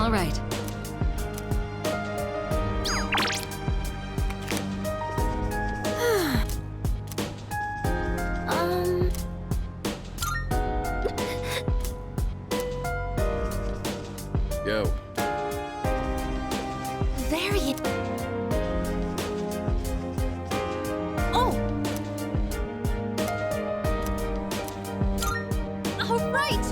All right. Yo. There you... Oh! All right!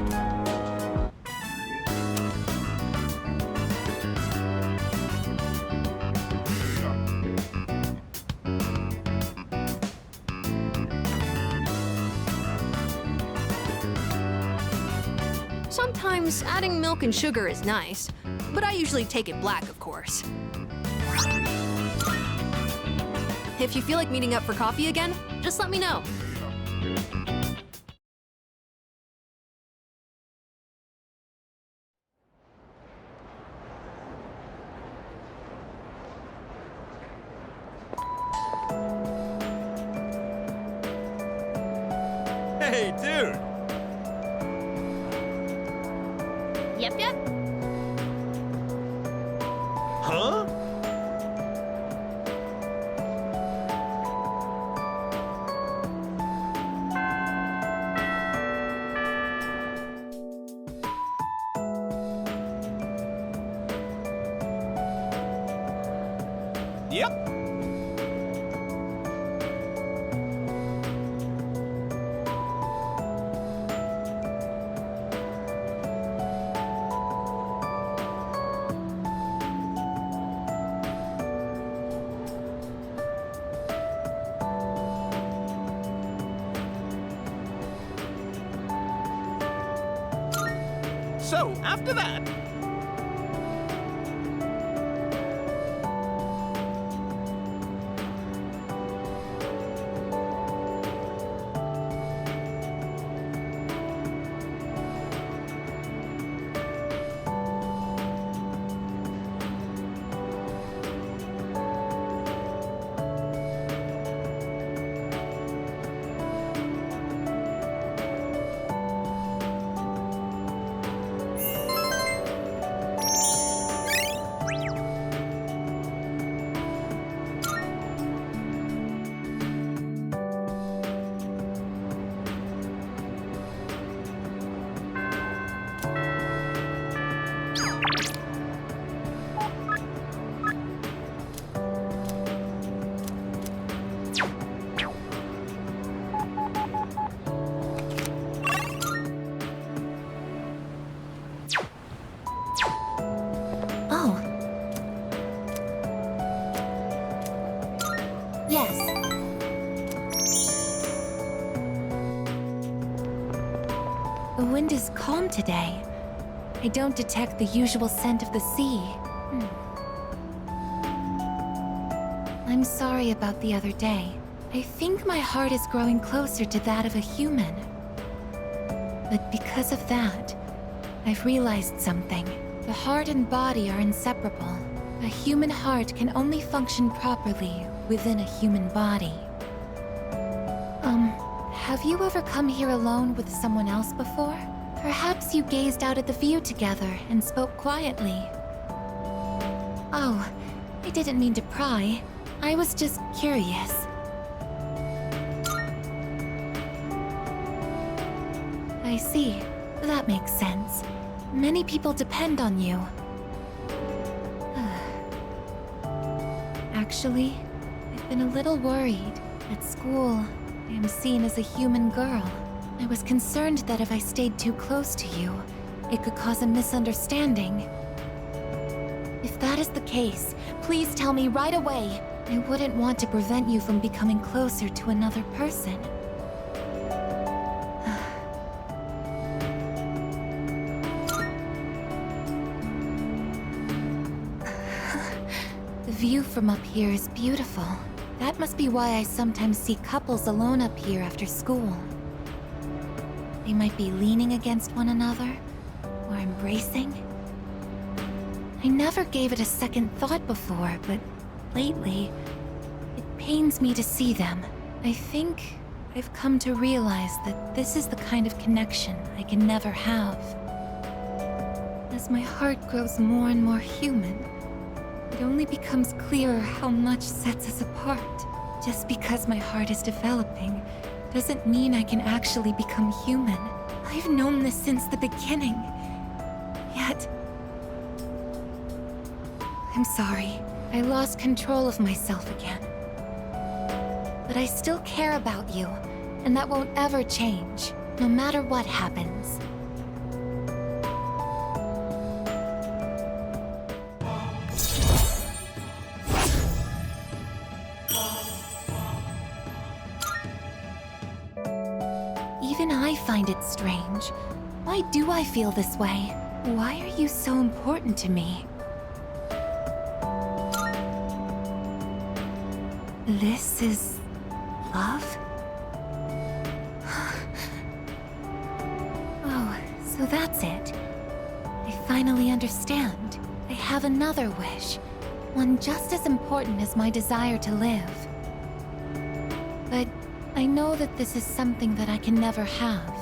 Sometimes adding milk and sugar is nice, but I usually take it black, of course. If you feel like meeting up for coffee again, just let me know. Hey, dude! Yep, yep. Huh? Yep. So, after that... Oh. Yes. The wind is calm today. I don't detect the usual scent of the sea. I'm sorry about the other day. I think my heart is growing closer to that of a human. But because of that, I've realized something. The heart and body are inseparable. A human heart can only function properly within a human body. Have you ever come here alone with someone else before? Perhaps you gazed out at the view together and spoke quietly. Oh, I didn't mean to pry. I was just curious. I see. That makes sense. Many people depend on you. Actually, I've been a little worried. At school, I am seen as a human girl. I was concerned that if I stayed too close to you, it could cause a misunderstanding. If that is the case, please tell me right away. I wouldn't want to prevent you from becoming closer to another person. The view from up here is beautiful. That must be why I sometimes see couples alone up here after school. They might be leaning against one another, or embracing. I never gave it a second thought before, but lately, it pains me to see them. I think I've come to realize that this is the kind of connection I can never have. As my heart grows more and more human, it only becomes clearer how much sets us apart. Just because my heart is developing doesn't mean I can actually become human. I've known this since the beginning. Yet... I'm sorry. I lost control of myself again. But I still care about you, and that won't ever change, no matter what happens. Even I find it strange. Why do I feel this way? Why are you so important to me? This is... love? Oh, so that's it. I finally understand. I have another wish. One just as important as my desire to live. But I know that this is something that I can never have.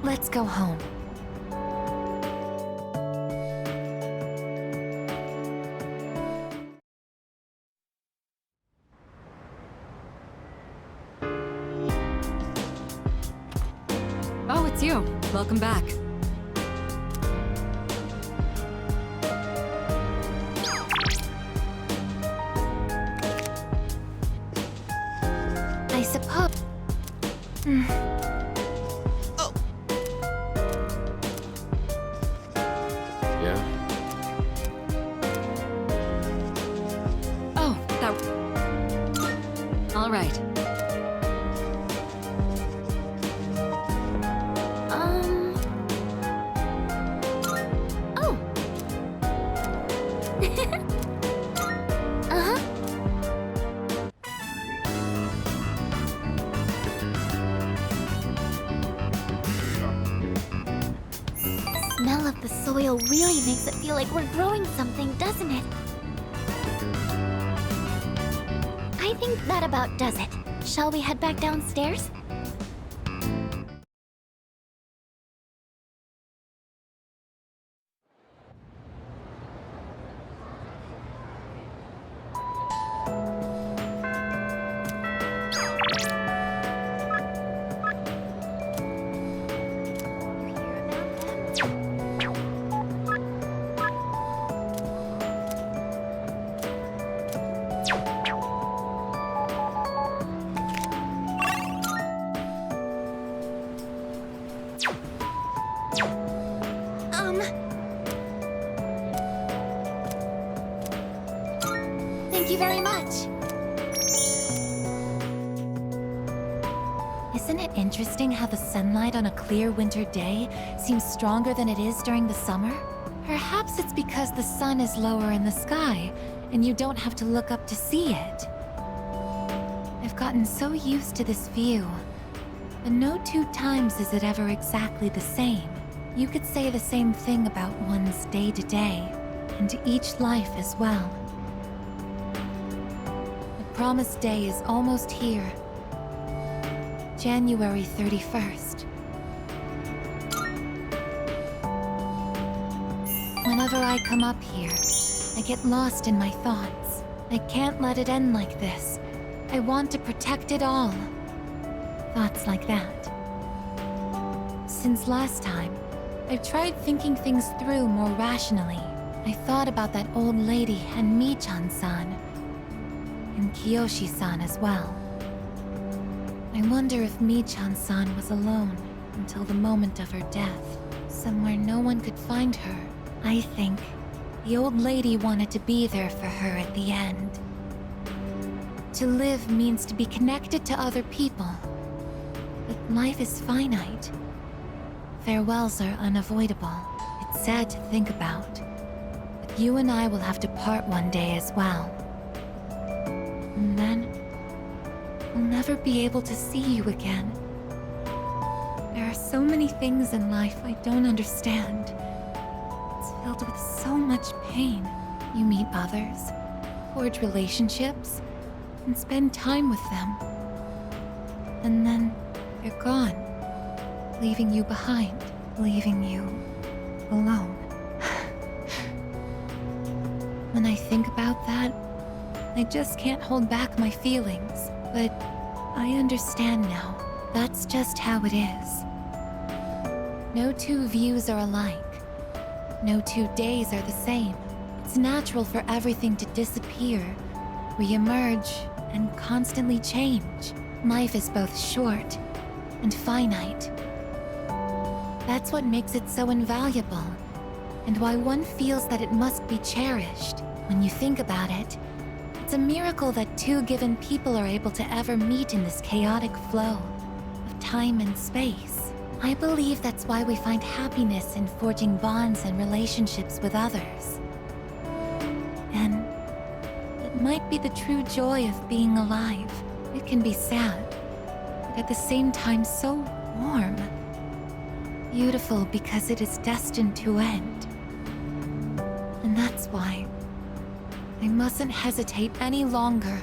Let's go home. Oh, it's you. Welcome back. I suppose... Oh. Yeah? Oh, that... All right. Oh. Uh-huh. Smell of the soil really makes it feel like we're growing something, doesn't it? I think that about does it. Shall we head back downstairs? Thank you very much. Isn't it interesting how the sunlight on a clear winter day seems stronger than it is during the summer? Perhaps it's because the sun is lower in the sky, and you don't have to look up to see it. I've gotten so used to this view, but no two times is it ever exactly the same. You could say the same thing about one's day-to-day, and to each life as well. The promised day is almost here. January 31st. Whenever I come up here, I get lost in my thoughts. I can't let it end like this. I want to protect it all. Thoughts like that. Since last time, I've tried thinking things through more rationally. I thought about that old lady and Michan-san, and Kiyoshi-san as well. I wonder if Michan-san was alone until the moment of her death, somewhere no one could find her. I think the old lady wanted to be there for her at the end. To live means to be connected to other people, but life is finite. Farewells are unavoidable. It's sad to think about, but you and I will have to part one day as well. And then, I'll never be able to see you again. There are so many things in life I don't understand. It's filled with so much pain. You meet others, forge relationships, and spend time with them. And then, they're gone, leaving you behind. leaving you alone. When I think about that, I just can't hold back my feelings. But I understand now. That's just how it is. No two views are alike. No 2 days are the same. It's natural for everything to disappear, re-emerge, and constantly change. Life is both short and finite. That's what makes it so invaluable, and why one feels that it must be cherished. When you think about it, it's a miracle that 2 given people are able to ever meet in this chaotic flow of time and space. I believe that's why we find happiness in forging bonds and relationships with others. And it might be the true joy of being alive. It can be sad, but at the same time so warm. Beautiful because it is destined to end. And that's why I mustn't hesitate any longer.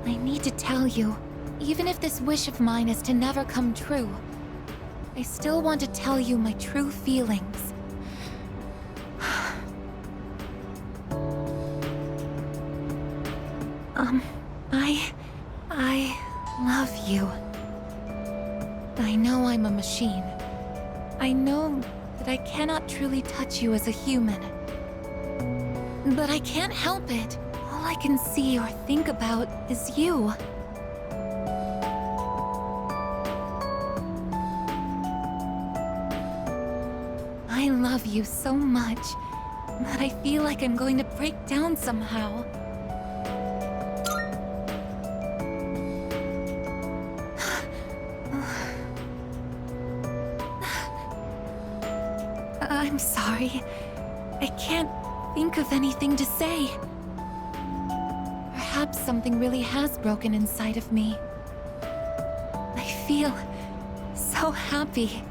I need to tell you, even if this wish of mine is to never come true, I still want to tell you my true feelings. I love you. I know I'm a machine. I know that I cannot truly touch you as a human. But I can't help it. All I can see or think about is you. I love you so much that I feel like I'm going to break down somehow. I'm sorry. I can't think of anything to say. Perhaps something really has broken inside of me. I feel so happy.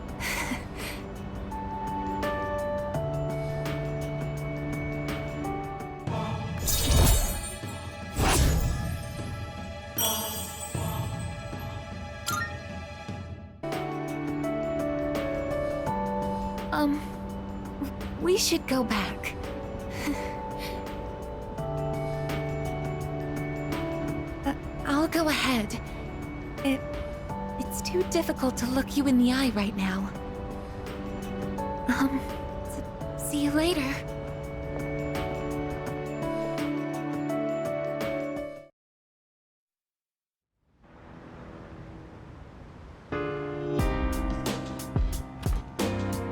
We should go back. I'll go ahead. It's too difficult to look you in the eye right now. See you later.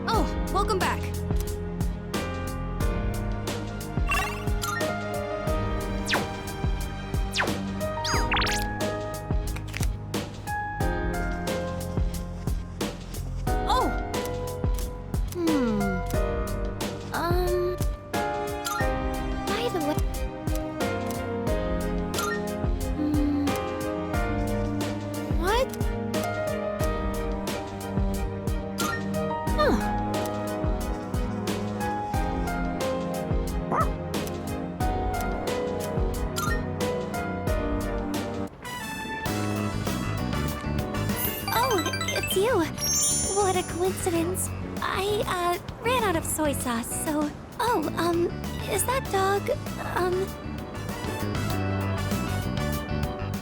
Oh, welcome back. By the way... What? Huh. Oh, it's you. What a coincidence. I ran out of soy sauce, so... Oh, is that dog,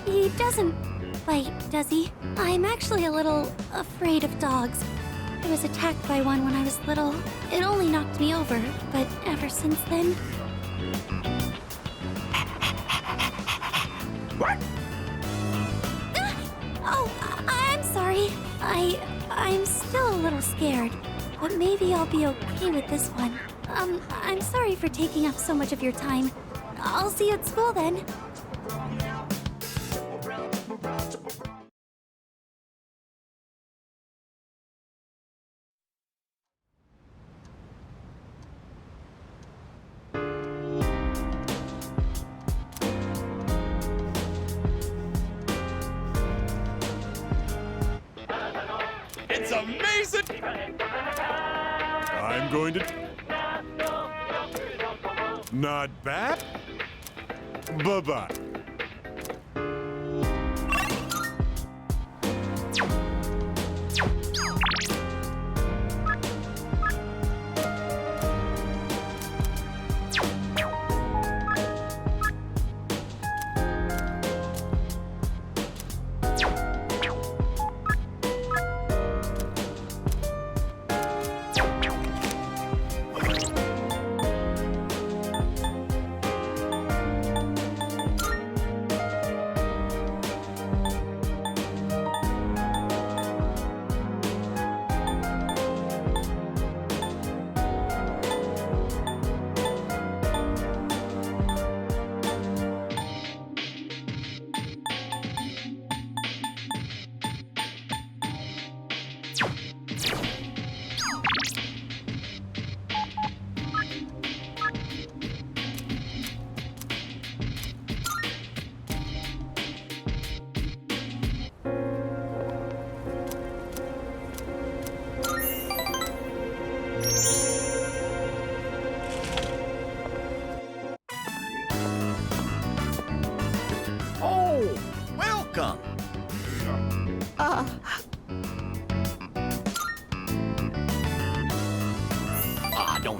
He doesn't bite, does he? I'm actually a little afraid of dogs. I was attacked by one when I was little. It only knocked me over, but ever since then... Oh, I'm sorry. I'm still a little scared, but maybe I'll be okay with this one. I'm sorry for taking up so much of your time. I'll see you at school then. It's amazing! I'm going to... Not bad? Bye-bye.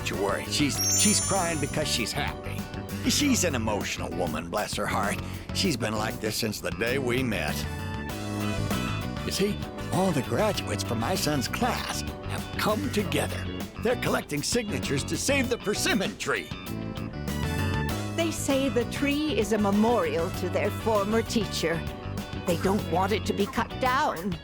Don't you worry. She's crying because she's happy. She's an emotional woman, bless her heart. She's been like this since the day we met. You see, all the graduates from my son's class have come together. They're collecting signatures to save the persimmon tree. They say the tree is a memorial to their former teacher. They don't want it to be cut down.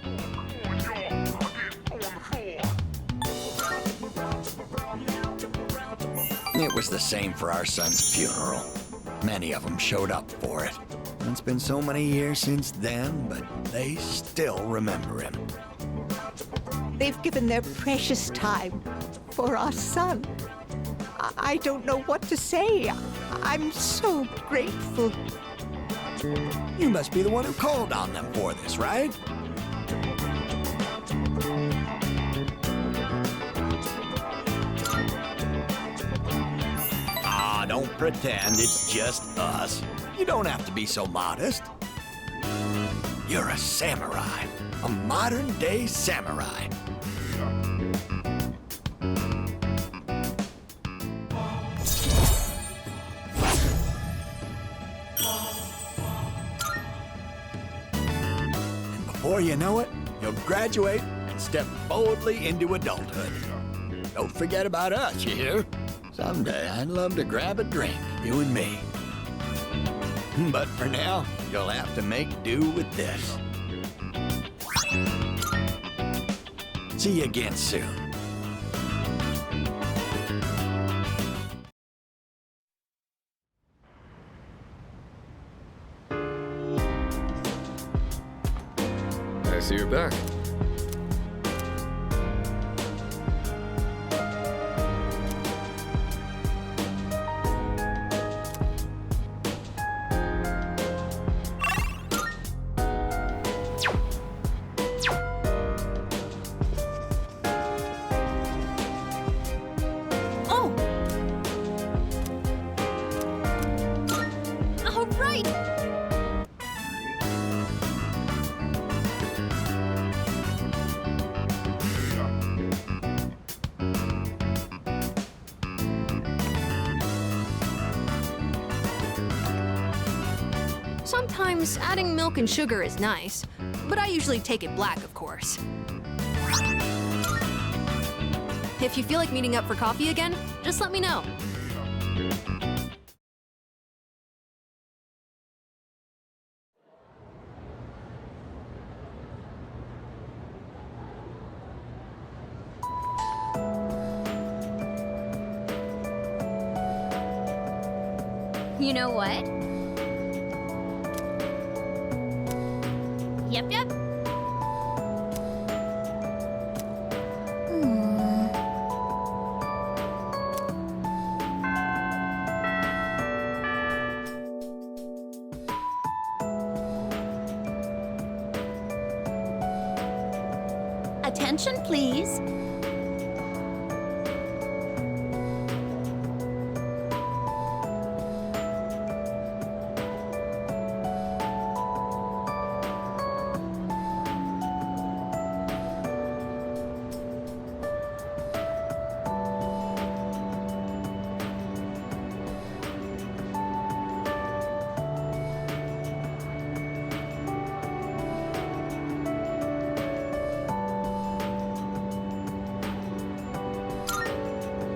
It was the same for our son's funeral. Many of them showed up for it. It's been so many years since then, but they still remember him. They've given their precious time for our son. I don't know what to say. I'm so grateful. You must be the one who called on them for this, right? Ah, don't pretend it's just us. You don't have to be so modest. You're a samurai, a modern-day samurai. And before you know it, you'll graduate and step boldly into adulthood. Don't forget about us, you hear? Someday I'd love to grab a drink, you and me. But for now, you'll have to make do with this. See you again soon. I see you're back. Oh! All right! Sometimes adding milk and sugar is nice, but I usually take it black, of course. If you feel like meeting up for coffee again, just let me know. You know what? Yep. Attention, please.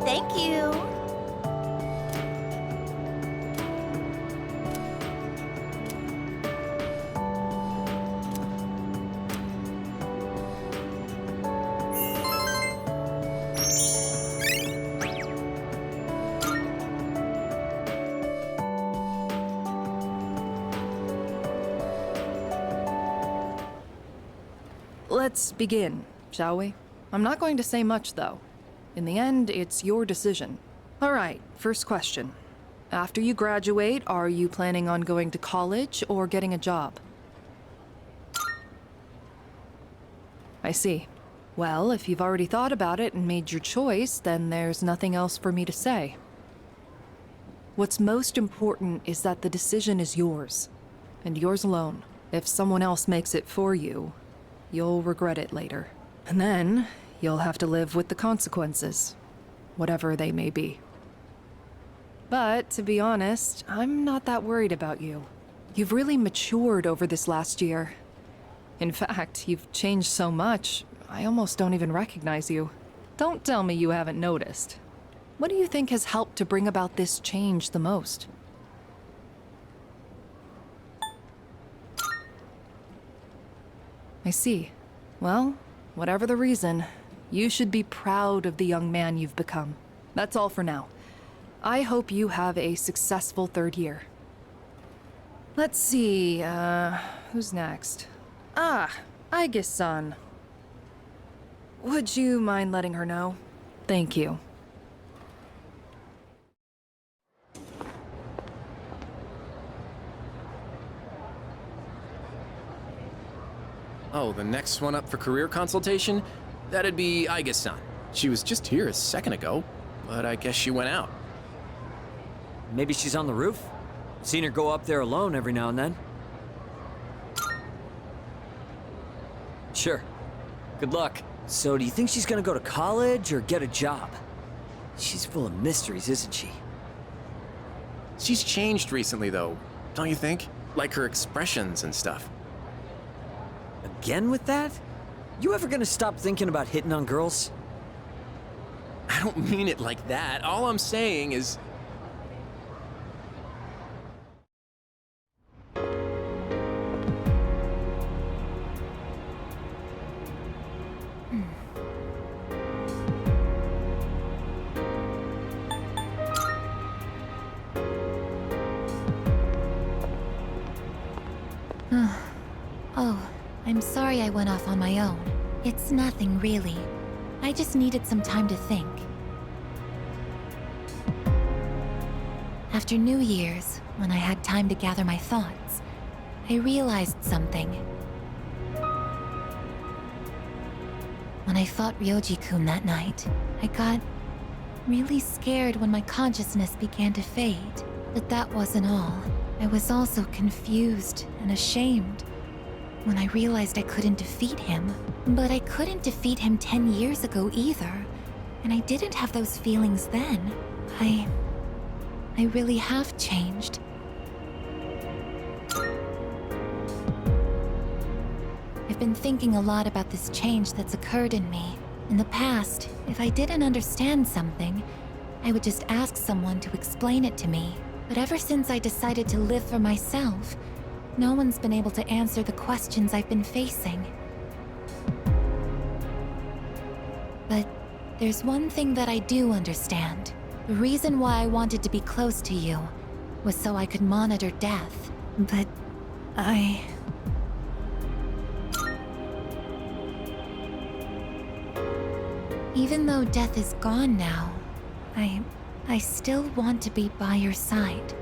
Thank you. Let's begin, shall we? I'm not going to say much, though. In the end, it's your decision. All right, first question. After you graduate, are you planning on going to college or getting a job? I see. Well, if you've already thought about it and made your choice, then there's nothing else for me to say. What's most important is that the decision is yours, and yours alone. If someone else makes it for you, you'll regret it later. And then, you'll have to live with the consequences. whatever they may be. But to be honest, I'm not that worried about you. You've really matured over this last year. In fact, you've changed so much, I almost don't even recognize you. Don't tell me you haven't noticed. What do you think has helped to bring about this change the most? I see. Well, whatever the reason, you should be proud of the young man you've become. That's all for now. I hope you have a successful third year. Let's see, who's next? Aige-san. Would you mind letting her know? Thank you. Oh, the next one up for career consultation? That'd be Aige-san. She was just here a second ago, but I guess she went out. Maybe she's on the roof? Seen her go up there alone every now and then. Sure. Good luck. So, do you think she's gonna go to college or get a job? She's full of mysteries, isn't she? She's changed recently, though, don't you think? Like her expressions and stuff. Again with that? You ever gonna stop thinking about hitting on girls? I don't mean it like that. All I'm saying is... Oh, I'm sorry I went off on my own. It's nothing, really. I just needed some time to think. After New Year's, when I had time to gather my thoughts, I realized something. When I fought Ryoji-kun that night, I got really scared when my consciousness began to fade. But that wasn't all. I was also confused and ashamed when I realized I couldn't defeat him. But I couldn't defeat him 10 years ago either, and I didn't have those feelings then. I really have changed. I've been thinking a lot about this change that's occurred in me. In the past, if I didn't understand something, I would just ask someone to explain it to me. But ever since I decided to live for myself, no one's been able to answer the questions I've been facing. But there's one thing that I do understand. The reason why I wanted to be close to you was so I could monitor death. But even though death is gone now, I still want to be by your side.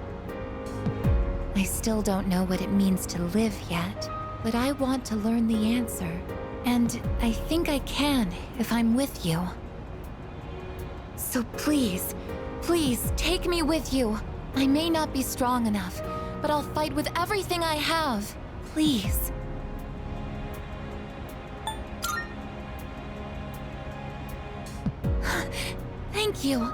I still don't know what it means to live yet, but I want to learn the answer. And I think I can if I'm with you. So please, please take me with you. I may not be strong enough, but I'll fight with everything I have. Please. Thank you.